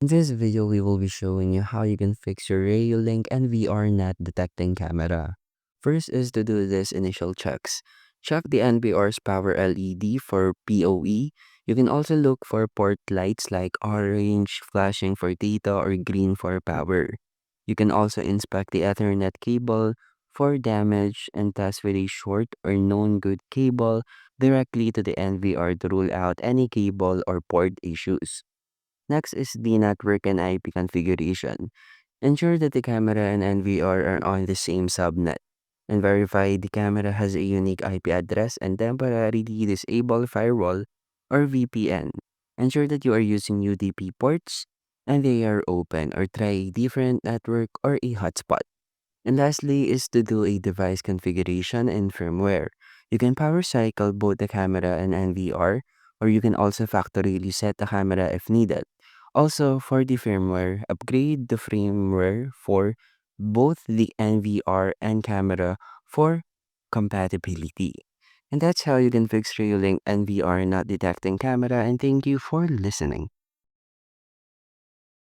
In this video, we will be showing you how you can fix your Reolink NVR not detecting camera. First is to do this initial checks. Check the NVR's power LED for PoE. You can also look for port lights like orange flashing for data or green for power. You can also inspect the Ethernet cable for damage and test with a short or known good cable directly to the NVR to rule out any cable or port issues. Next is the network and IP configuration. Ensure that the camera and NVR are on the same subnet, and verify the camera has a unique IP address and temporarily disable firewall or VPN. Ensure that you are using UDP ports and they are open, or try a different network or a hotspot. And lastly is to do a device configuration and firmware. You can power cycle both the camera and NVR, or you can also factory reset the camera if needed. Also, for the firmware, upgrade the firmware for both the NVR and camera for compatibility. And that's how you can fix Reolink NVR not detecting camera, and thank you for listening.